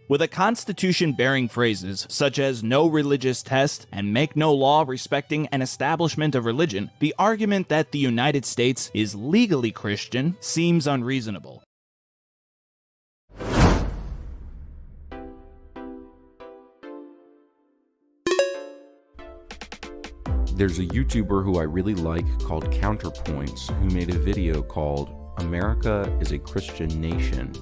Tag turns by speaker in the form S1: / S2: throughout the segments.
S1: With a constitution bearing phrases such as no religious test and make no law respecting an establishment of religion, the argument that the United States is legally Christian seems unreasonable.
S2: There's a YouTuber who I really like called Counterpoints who made a video called America is a Christian Nation.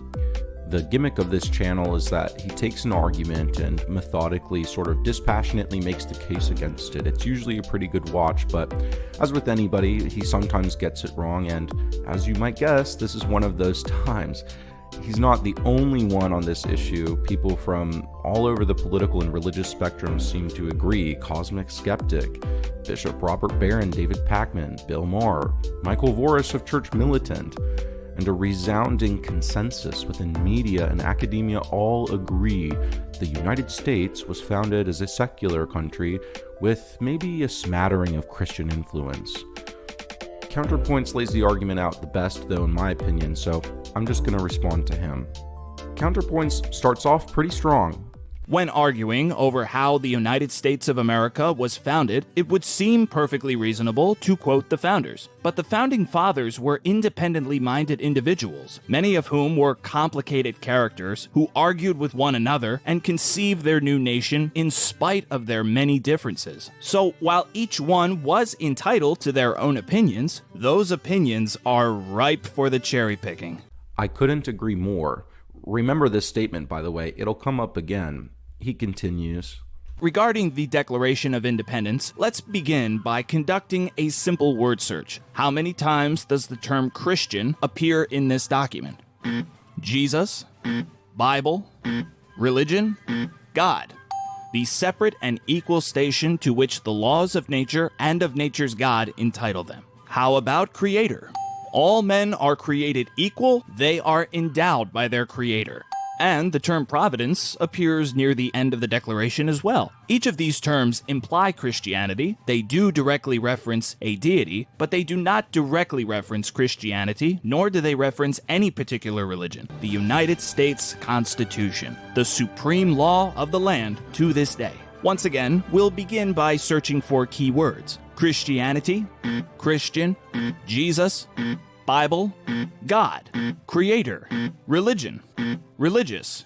S2: The gimmick of this channel is that he takes an argument and methodically, sort of dispassionately makes the case against it. It's usually a pretty good watch, but as with anybody, he sometimes gets it wrong, and as you might guess, this is one of those times. He's not the only one on this issue. People from all over the political and religious spectrum seem to agree. Cosmic Skeptic, Bishop Robert Barron, David Pakman, Bill Maher, Michael Voris of Church Militant, and a resounding consensus within media and academia all agree the United States was founded as a secular country with maybe a smattering of Christian influence. Counterpoints lays the argument out the best, though, in my opinion, so I'm just going to respond to him. Counterpoints starts off pretty strong.
S1: When arguing over how the United States of America was founded, it would seem perfectly reasonable to quote the founders. But the founding fathers were independently minded individuals, many of whom were complicated characters who argued with one another and conceived their new nation in spite of their many differences. So while each one was entitled to their own opinions, those opinions are ripe for the cherry picking.
S2: I couldn't agree more. Remember this statement, by the way, it'll come up again. He continues.
S1: Regarding the Declaration of Independence, let's begin by conducting a simple word search. How many times does the term Christian appear in this document? Jesus, Bible, religion, God. The separate and equal station to which the laws of nature and of nature's God entitle them. How about Creator? All men are created equal, they are endowed by their Creator. And the term providence appears near the end of the Declaration as well. Each of these terms imply Christianity. They do directly reference a deity, but they do not directly reference Christianity, nor do they reference any particular religion. The United States Constitution, the supreme law of the land to this day. Once again, we'll begin by searching for keywords. Christianity, Christian, Jesus, Bible, God, Creator, religion, religious.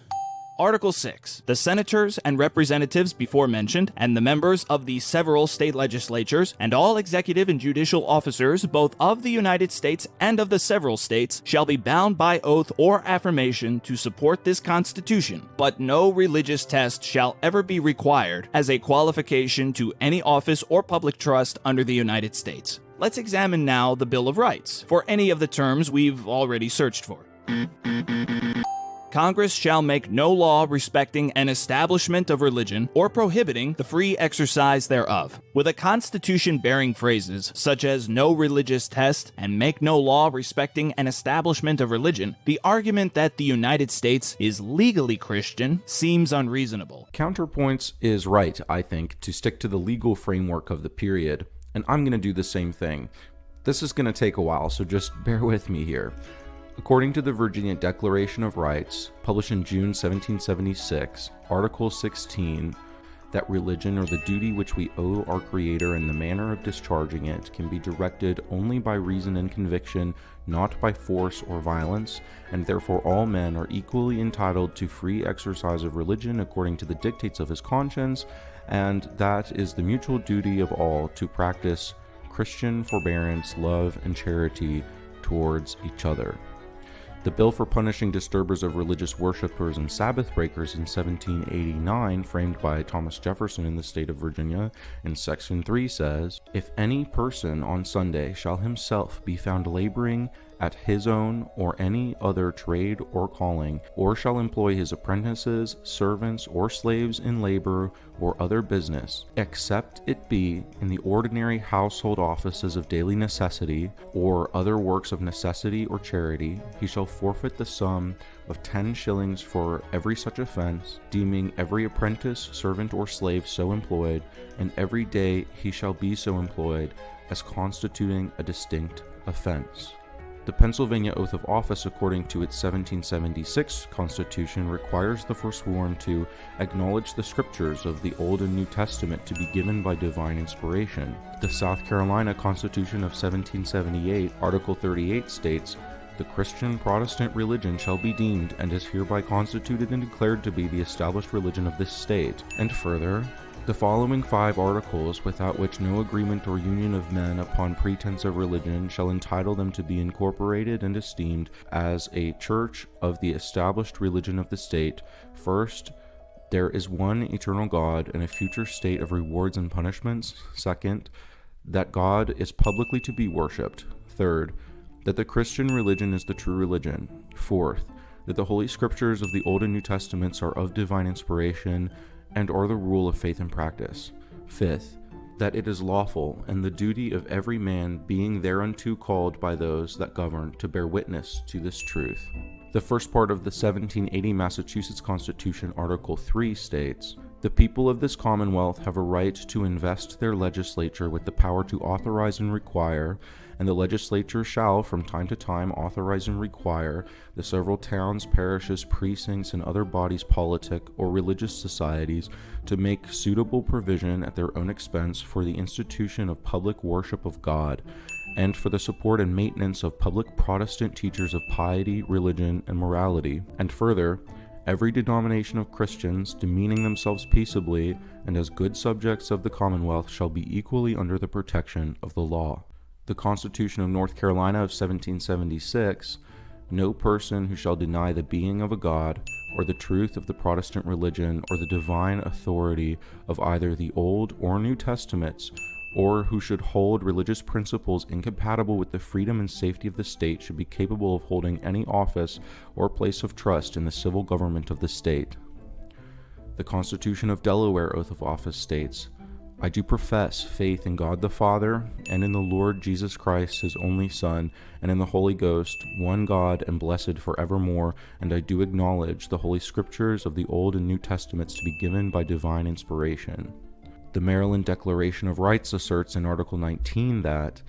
S1: Article 6. The senators and representatives before mentioned, and the members of the several state legislatures, and all executive and judicial officers, both of the United States and of the several states, shall be bound by oath or affirmation to support this Constitution, but no religious test shall ever be required as a qualification to any office or public trust under the United States. Let's examine now the Bill of Rights for any of the terms we've already searched for. Congress shall make no law respecting an establishment of religion or prohibiting the free exercise thereof. With a constitution bearing phrases such as no religious test and make no law respecting an establishment of religion, the argument that the United States is legally Christian seems unreasonable.
S2: Counterpoints is right, I think, to stick to the legal framework of the period, and I'm going to do the same thing. This is going to take a while, so just bear with me here. According to the Virginia Declaration of Rights, published in June 1776, Article 16, that religion or the duty which we owe our Creator and the manner of discharging it can be directed only by reason and conviction, not by force or violence, and therefore all men are equally entitled to free exercise of religion according to the dictates of his conscience, and that is the mutual duty of all to practice Christian forbearance, love, and charity towards each other. The bill for punishing disturbers of religious worshipers and Sabbath breakers in 1789, framed by Thomas Jefferson in the state of Virginia, in Section 3 says, "If any person on Sunday shall himself be found laboring at his own or any other trade or calling, or shall employ his apprentices, servants, or slaves in labor or other business, except it be in the ordinary household offices of daily necessity, or other works of necessity or charity, he shall forfeit the sum of 10 shillings for every such offense, deeming every apprentice, servant, or slave so employed, and every day he shall be so employed, as constituting a distinct offense." The Pennsylvania Oath of Office, according to its 1776 Constitution, requires the forsworn to acknowledge the scriptures of the Old and New Testament to be given by divine inspiration. The South Carolina Constitution of 1778, Article 38 states, "The Christian Protestant religion shall be deemed and is hereby constituted and declared to be the established religion of this state." And further, "The following 5 articles, without which no agreement or union of men upon pretense of religion shall entitle them to be incorporated and esteemed as a church of the established religion of the state. First, there is one eternal God and a future state of rewards and punishments. Second, that God is publicly to be worshipped. Third, that the Christian religion is the true religion. Fourth, that the Holy Scriptures of the Old and New Testaments are of divine inspiration and are the rule of faith and practice. Fifth, that it is lawful and the duty of every man being thereunto called by those that govern to bear witness to this truth." The first part of the 1780 Massachusetts Constitution, Article 3 states, "The people of this Commonwealth have a right to invest their legislature with the power to authorize and require, and the legislature shall from time to time authorize and require the several towns, parishes, precincts, and other bodies politic or religious societies to make suitable provision at their own expense for the institution of public worship of God, and for the support and maintenance of public Protestant teachers of piety, religion, and morality. And further, every denomination of Christians, demeaning themselves peaceably and as good subjects of the Commonwealth, shall be equally under the protection of the law." The Constitution of North Carolina of 1776, "No person who shall deny the being of a God, or the truth of the Protestant religion, or the divine authority of either the Old or New Testaments, or who should hold religious principles incompatible with the freedom and safety of the state, should be capable of holding any office or place of trust in the civil government of the state." The Constitution of Delaware Oath of Office states, "I do profess faith in God the Father, and in the Lord Jesus Christ, his only Son, and in the Holy Ghost, one God and blessed forevermore, and I do acknowledge the Holy Scriptures of the Old and New Testaments to be given by divine inspiration." The Maryland Declaration of Rights asserts in Article 19 that,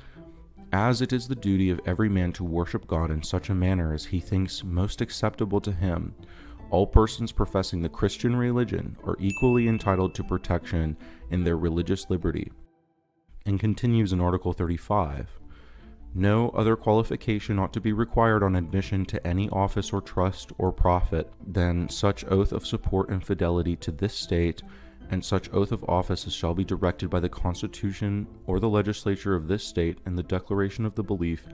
S2: "As it is the duty of every man to worship God in such a manner as he thinks most acceptable to him, all persons professing the Christian religion are equally entitled to protection in their religious liberty." And continues in Article 35, "No other qualification ought to be required on admission to any office or trust or profit than such oath of support and fidelity to this state, and such oath of office as shall be directed by the Constitution or the legislature of this state, and the declaration of the belief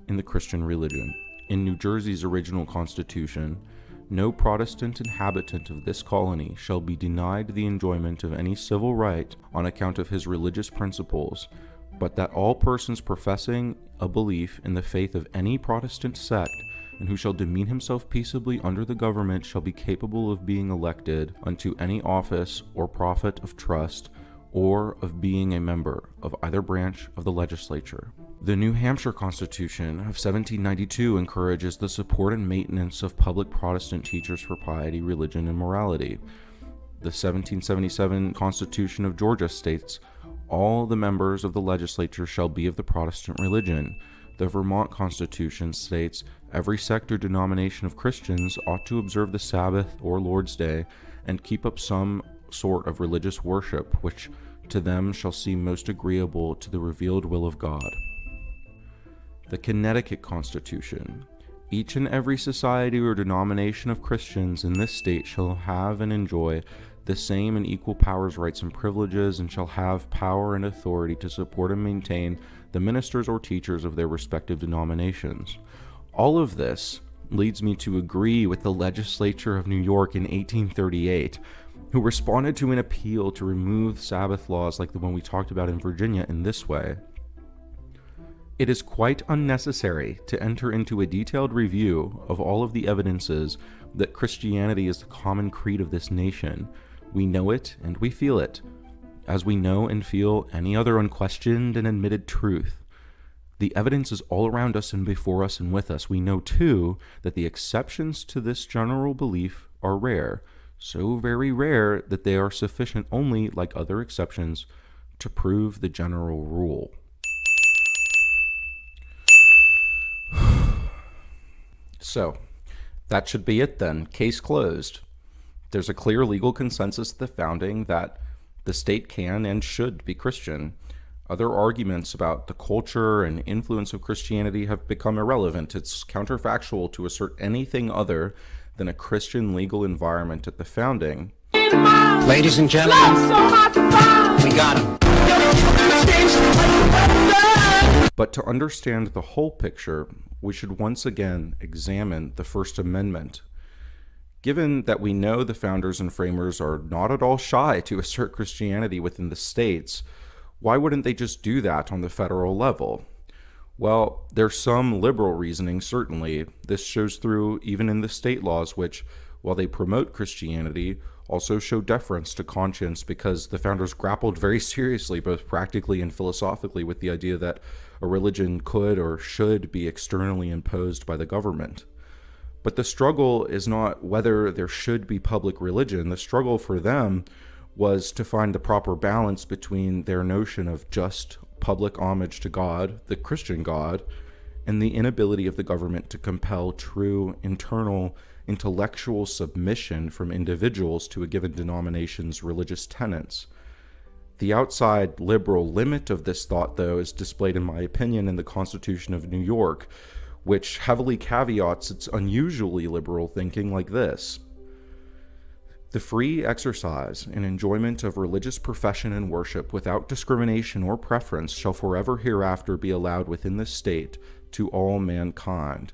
S2: in the Christian religion." In New Jersey's original Constitution, "No Protestant inhabitant of this colony shall be denied the enjoyment of any civil right on account of his religious principles, but that all persons professing a belief in the faith of any Protestant sect, and who shall demean himself peaceably under the government, shall be capable of being elected unto any office or profit of trust, or of being a member of either branch of the legislature." The New Hampshire Constitution of 1792 encourages the support and maintenance of public Protestant teachers for piety, religion, and morality. The 1777 Constitution of Georgia states, "All the members of the legislature shall be of the Protestant religion." The Vermont Constitution states, "Every sect or denomination of Christians ought to observe the Sabbath or Lord's Day, and keep up some sort of religious worship, which to them shall seem most agreeable to the revealed will of God." The Connecticut Constitution, "Each and every society or denomination of Christians in this state shall have and enjoy the same and equal powers, rights, and privileges, and shall have power and authority to support and maintain the ministers or teachers of their respective denominations." All of this leads me to agree with the legislature of New York in 1838, who responded to an appeal to remove Sabbath laws like the one we talked about in Virginia in this way: "It is quite unnecessary to enter into a detailed review of all of the evidences that Christianity is the common creed of this nation. We know it and we feel it, as we know and feel any other unquestioned and admitted truth. The evidence is all around us and before us and with us. We know, too, that the exceptions to this general belief are rare, so very rare that they are sufficient only, like other exceptions, to prove the general rule." So, that should be it then. Case closed. There's a clear legal consensus at the founding that the state can and should be Christian. Other arguments about the culture and influence of Christianity have become irrelevant. It's counterfactual to assert anything other than a Christian legal environment at the founding.
S3: Ladies and gentlemen, we got him.
S2: But to understand the whole picture, we should once again examine the First Amendment. Given that we know the founders and framers are not at all shy to assert Christianity within the states, why wouldn't they just do that on the federal level? Well, there's some liberal reasoning, certainly. This shows through even in the state laws, which, while they promote Christianity, also show deference to conscience, because the founders grappled very seriously, both practically and philosophically, with the idea that a religion could or should be externally imposed by the government. But the struggle is not whether there should be public religion. The struggle for them was to find the proper balance between their notion of just public homage to God, the Christian God, and the inability of the government to compel true internal intellectual submission from individuals to a given denomination's religious tenets. The outside liberal limit of this thought, though, is displayed, in my opinion, in the Constitution of New York, which heavily caveats its unusually liberal thinking like this: the free exercise and enjoyment of religious profession and worship without discrimination or preference shall forever hereafter be allowed within the state to all mankind,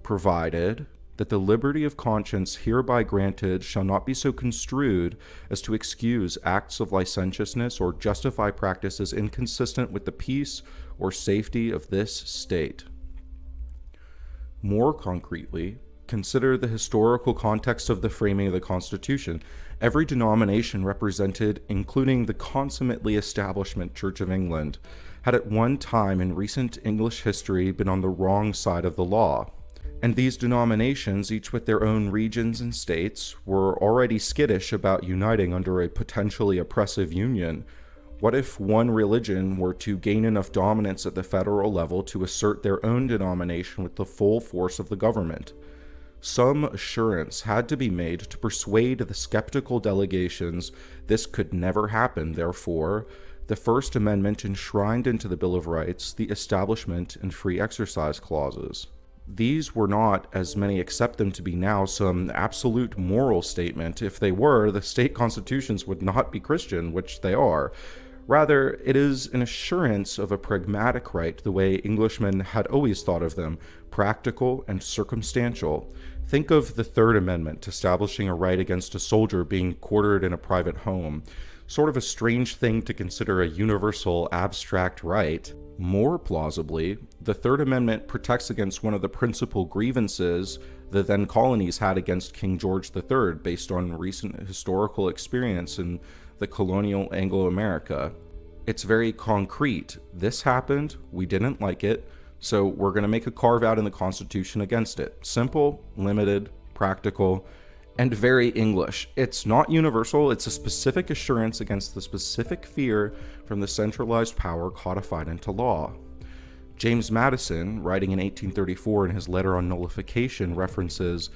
S2: provided that the liberty of conscience hereby granted shall not be so construed as to excuse acts of licentiousness or justify practices inconsistent with the peace or safety of this state. More concretely, consider the historical context of the framing of the Constitution. Every denomination represented, including the consummately establishment Church of England, had at one time in recent English history been on the wrong side of the law. And these denominations, each with their own regions and states, were already skittish about uniting under a potentially oppressive union. What if one religion were to gain enough dominance at the federal level to assert their own denomination with the full force of the government? Some assurance had to be made to persuade the skeptical delegations this could never happen. Therefore, the First Amendment enshrined into the Bill of Rights the Establishment and Free Exercise Clauses. These were not, as many accept them to be now, some absolute moral statement. If they were, the state constitutions would not be Christian, which they are. Rather, it is an assurance of a pragmatic right, the way Englishmen had always thought of them, practical and circumstantial. Think of the Third Amendment establishing a right against a soldier being quartered in a private home. Sort of a strange thing to consider a universal, abstract right. More plausibly, the Third Amendment protects against one of the principal grievances the then colonies had against King George III, based on recent historical experience in the colonial Anglo-America. It's very concrete. This happened, we didn't like it, so we're going to make a carve-out in the Constitution against it. Simple, limited, practical, and very English. It's not universal, it's a specific assurance against the specific fear from the centralized power codified into law. James Madison, writing in 1834 in his letter on nullification, references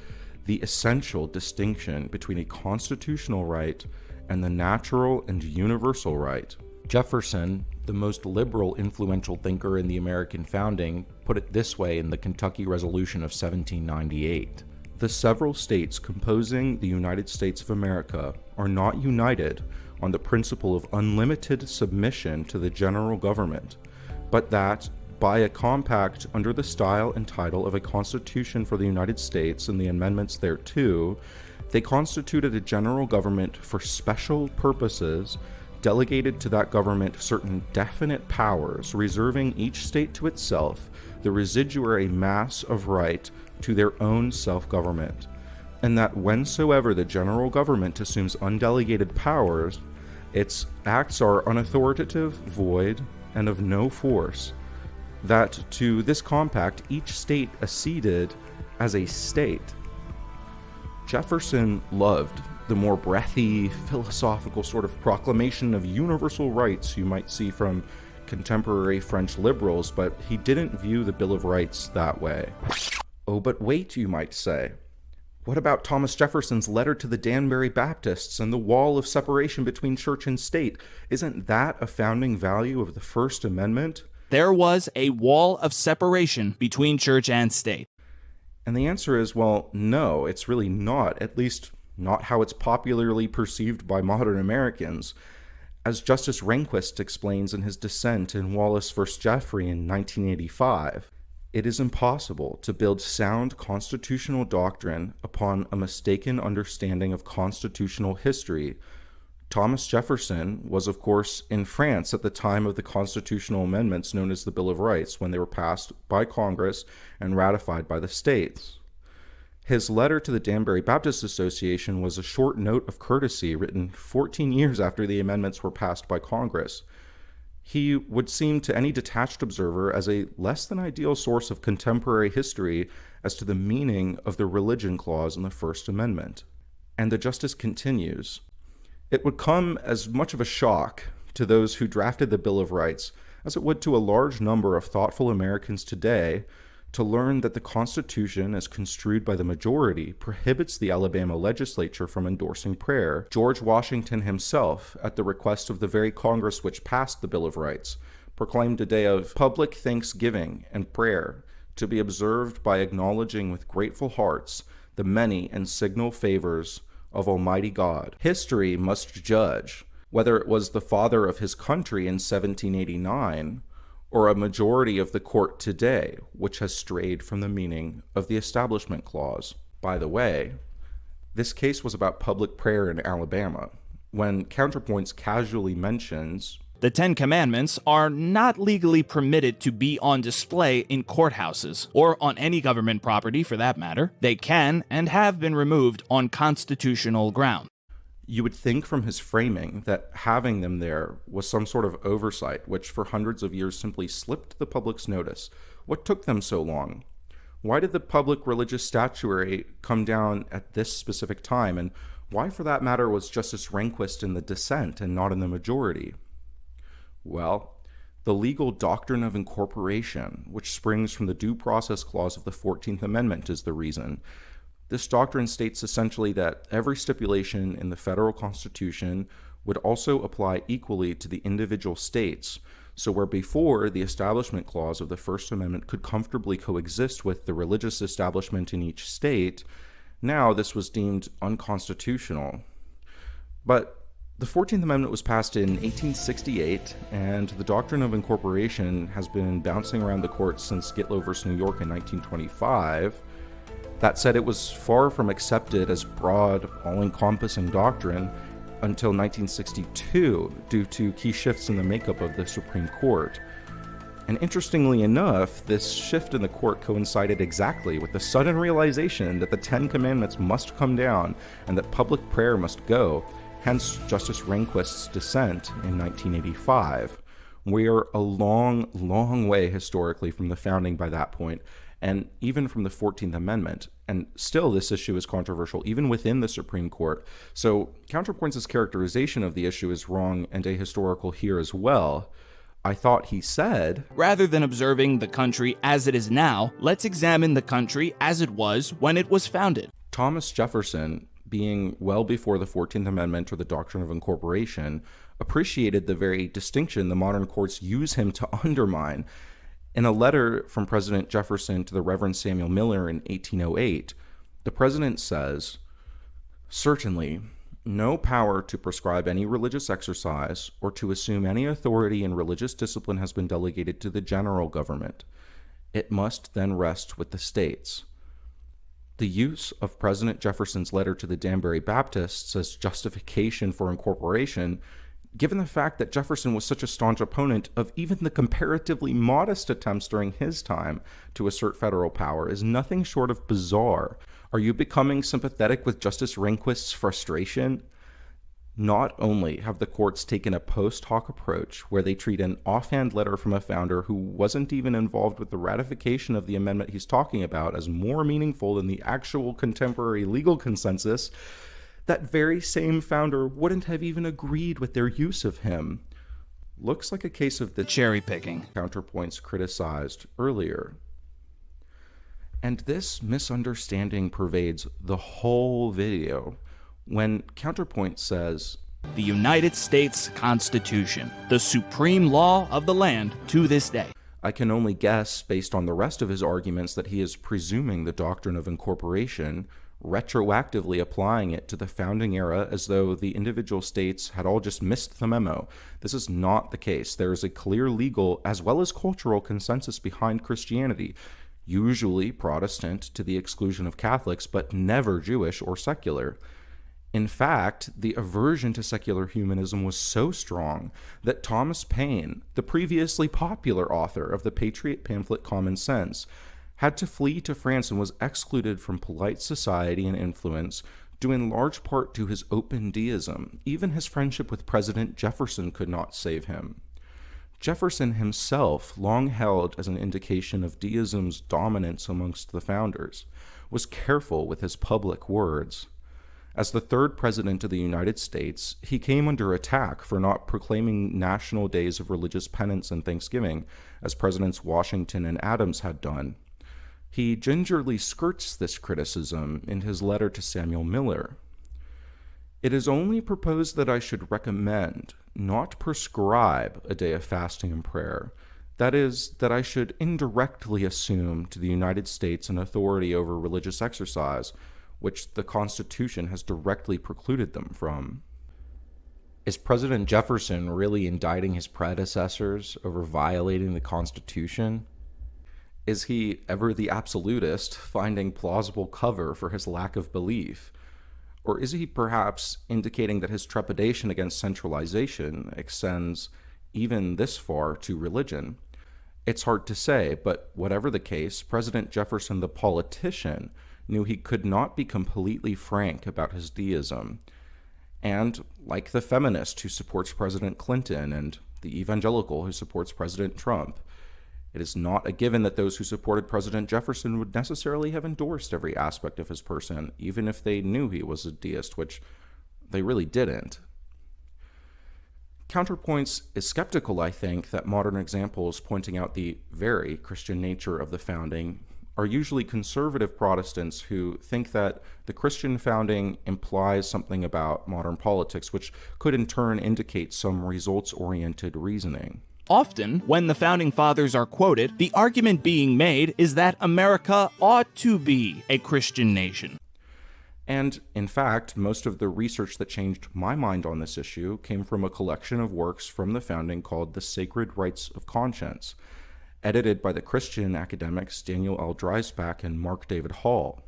S2: the essential distinction between a constitutional right and the natural and universal right. Jefferson, the most liberal, influential thinker in the American founding, put it this way in the Kentucky Resolution of 1798. The several states composing the United States of America are not united on the principle of unlimited submission to the general government, but that, by a compact under the style and title of a Constitution for the United States and the amendments thereto, they constituted a general government for special purposes, delegated to that government certain definite powers, reserving each state to itself the residuary mass of right to their own self-government, and that whensoever the general government assumes undelegated powers, its acts are unauthoritative, void, and of no force, that to this compact each state acceded as a state. Jefferson loved the more breathy, philosophical sort of proclamation of universal rights you might see from contemporary French liberals, but he didn't view the Bill of Rights that way. Oh, but wait, you might say. What about Thomas Jefferson's letter to the Danbury Baptists and the wall of separation between church and state? Isn't that a founding value of the First Amendment?
S1: There was a wall of separation between church and state.
S2: And the answer is, well, no, it's really not, at least not how it's popularly perceived by modern Americans. As Justice Rehnquist explains in his dissent in Wallace v. Jeffrey in 1985, it is impossible to build sound constitutional doctrine upon a mistaken understanding of constitutional history. Thomas Jefferson was, of course, in France at the time of the constitutional amendments known as the Bill of Rights, when they were passed by Congress and ratified by the states. His letter to the Danbury Baptist Association was a short note of courtesy written 14 years after the amendments were passed by Congress. He would seem to any detached observer as a less than ideal source of contemporary history as to the meaning of the religion clause in the First Amendment. And the justice continues, "It would come as much of a shock to those who drafted the Bill of Rights as it would to a large number of thoughtful Americans today to learn that the Constitution, as construed by the majority, prohibits the Alabama legislature from endorsing prayer. George Washington himself, at the request of the very Congress which passed the Bill of Rights, proclaimed a day of public thanksgiving and prayer to be observed by acknowledging with grateful hearts the many and signal favors of Almighty God. History must judge whether it was the father of his country in 1789 or a majority of the court today, which has strayed from the meaning of the Establishment Clause." By the way, this case was about public prayer in Alabama, when Counterpoints casually mentions,
S1: The Ten Commandments are not legally permitted to be on display in courthouses, or on any government property for that matter. They can and have been removed on constitutional grounds.
S2: you would think from his framing that having them there was some sort of oversight, which for hundreds of years simply slipped the public's notice. What took them so long? Why did the public religious statuary come down at this specific time? And why, for that matter, was Justice Rehnquist in the dissent and not in the majority? Well, the legal doctrine of incorporation, which springs from the Due Process Clause of the 14th Amendment, is the reason. This doctrine states essentially that every stipulation in the federal Constitution would also apply equally to the individual states. So where before the Establishment Clause of the First Amendment could comfortably coexist with the religious establishment in each state, now this was deemed unconstitutional. But the 14th Amendment was passed in 1868, and the doctrine of incorporation has been bouncing around the courts since Gitlow v. New York in 1925. That said, it was far from accepted as broad, all-encompassing doctrine until 1962 due to key shifts in the makeup of the Supreme Court. And interestingly enough, this shift in the court coincided exactly with the sudden realization that the Ten Commandments must come down and that public prayer must go, hence Justice Rehnquist's dissent in 1985. We are a long, long way historically from the founding by that point, and even from the 14th Amendment. And still this issue is controversial, even within the Supreme Court. So Counterpoints' characterization of the issue is wrong and ahistorical here as well. I thought he said,
S1: rather than observing the country as it is now, let's examine the country as it was when it was founded.
S2: Thomas Jefferson, being well before the 14th Amendment or the doctrine of incorporation, appreciated the very distinction the modern courts use him to undermine. In a letter from President Jefferson to the Reverend Samuel Miller in 1808, the president says, "Certainly, no power to prescribe any religious exercise or to assume any authority in religious discipline has been delegated to the general government. It must then rest with the states." The use of President Jefferson's letter to the Danbury Baptists as justification for incorporation, given the fact that Jefferson was such a staunch opponent of even the comparatively modest attempts during his time to assert federal power, is nothing short of bizarre. Are you becoming sympathetic with Justice Rehnquist's frustration? Not only have the courts taken a post hoc approach where they treat an offhand letter from a founder who wasn't even involved with the ratification of the amendment he's talking about as more meaningful than the actual contemporary legal consensus, that very same founder wouldn't have even agreed with their use of him. Looks like a case of the
S1: Cherry picking.
S2: Counterpoints criticized earlier. And this misunderstanding pervades the whole video when Counterpoint says,
S1: The United States Constitution, the supreme law of the land to this day.
S2: I can only guess, based on the rest of his arguments, that he is presuming the doctrine of incorporation, retroactively applying it to the founding era as though the individual states had all just missed the memo. This is not the case. There is a clear legal as well as cultural consensus behind Christianity, usually Protestant to the exclusion of Catholics, but never Jewish or secular. In fact, the aversion to secular humanism was so strong that Thomas Paine, the previously popular author of the patriot pamphlet Common Sense, had to flee to France and was excluded from polite society and influence, due in large part to his open deism. Even his friendship with President Jefferson could not save him. Jefferson himself, long held as an indication of deism's dominance amongst the founders, was careful with his public words. As the third president of the United States, he came under attack for not proclaiming national days of religious penance and thanksgiving, as Presidents Washington and Adams had done. He gingerly skirts this criticism in his letter to Samuel Miller. It is only proposed that I should recommend, not prescribe, a day of fasting and prayer. That is, that I should indirectly assume to the United States an authority over religious exercise, which the Constitution has directly precluded them from. Is President Jefferson really indicting his predecessors over violating the Constitution? Is he, ever the absolutist, finding plausible cover for his lack of belief? Or is he perhaps indicating that his trepidation against centralization extends even this far to religion? It's hard to say, but whatever the case, President Jefferson, the politician, knew he could not be completely frank about his deism. And, like the feminist who supports President Clinton and the evangelical who supports President Trump, it is not a given that those who supported President Jefferson would necessarily have endorsed every aspect of his person, even if they knew he was a deist, which they really didn't. Counterpoints is skeptical, I think, that modern examples pointing out the very Christian nature of the founding are usually conservative Protestants who think that the Christian founding implies something about modern politics, which could in turn indicate some results-oriented reasoning.
S1: Often, when the Founding Fathers are quoted, the argument being made is that America ought to be a Christian nation.
S2: And, in fact, most of the research that changed my mind on this issue came from a collection of works from the founding called The Sacred Rights of Conscience, edited by the Christian academics Daniel L. Dreisbach and Mark David Hall.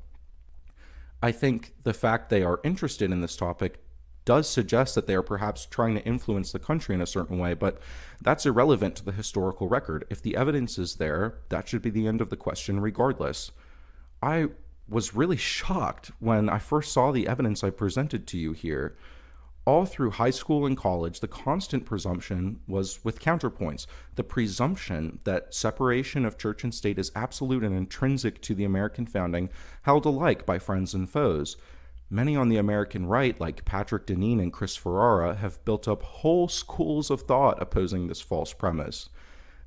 S2: I think the fact they are interested in this topic does suggest that they are perhaps trying to influence the country in a certain way, but that's irrelevant to the historical record. If the evidence is there, that should be the end of the question regardless. I was really shocked when I first saw the evidence I presented to you here. All through high school and college, the constant presumption was with counterpoints. The presumption that separation of church and state is absolute and intrinsic to the American founding, held alike by friends and foes. Many on the American right, like Patrick Deneen and Chris Ferrara, have built up whole schools of thought opposing this false premise.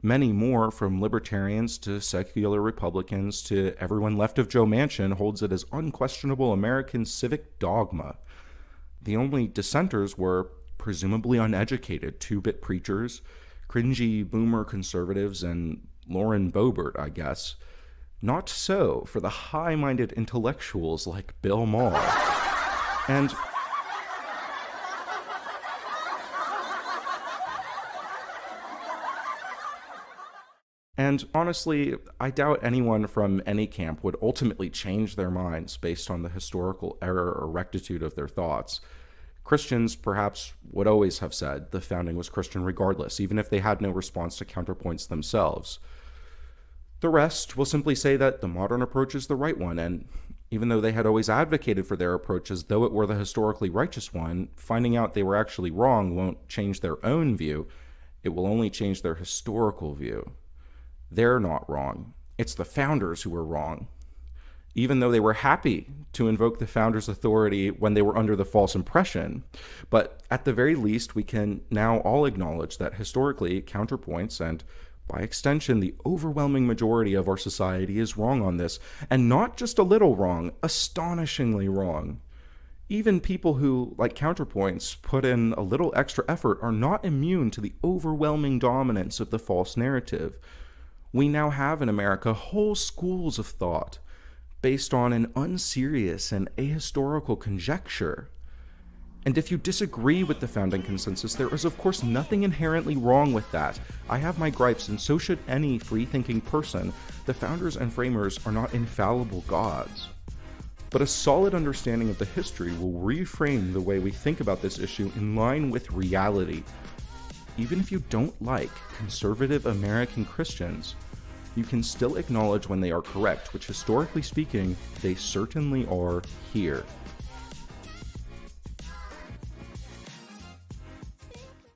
S2: Many more, from libertarians to secular Republicans to everyone left of Joe Manchin, holds it as unquestionable American civic dogma. The only dissenters were presumably uneducated two-bit preachers, cringy boomer conservatives, and Lauren Boebert, I guess. Not so for the high-minded intellectuals like Bill Maher. And honestly, I doubt anyone from any camp would ultimately change their minds based on the historical error or rectitude of their thoughts. Christians perhaps would always have said the founding was Christian regardless, even if they had no response to counterpoints themselves. The rest will simply say that the modern approach is the right one, and even though they had always advocated for their approach as though it were the historically righteous one, finding out they were actually wrong won't change their own view. It will only change their historical view. They're not wrong. It's the founders who were wrong. Even though they were happy to invoke the founders' authority when they were under the false impression. But at the very least, we can now all acknowledge that historically, counterpoints and By extension, the overwhelming majority of our society is wrong on this, and not just a little wrong, astonishingly wrong. Even people who, like counterpoints, put in a little extra effort are not immune to the overwhelming dominance of the false narrative. We now have in America whole schools of thought based on an unserious and ahistorical conjecture. And if you disagree with the founding consensus, there is of course nothing inherently wrong with that. I have my gripes, and so should any free-thinking person. The founders and framers are not infallible gods. But a solid understanding of the history will reframe the way we think about this issue in line with reality. Even if you don't like conservative American Christians, you can still acknowledge when they are correct, which historically speaking, they certainly are here.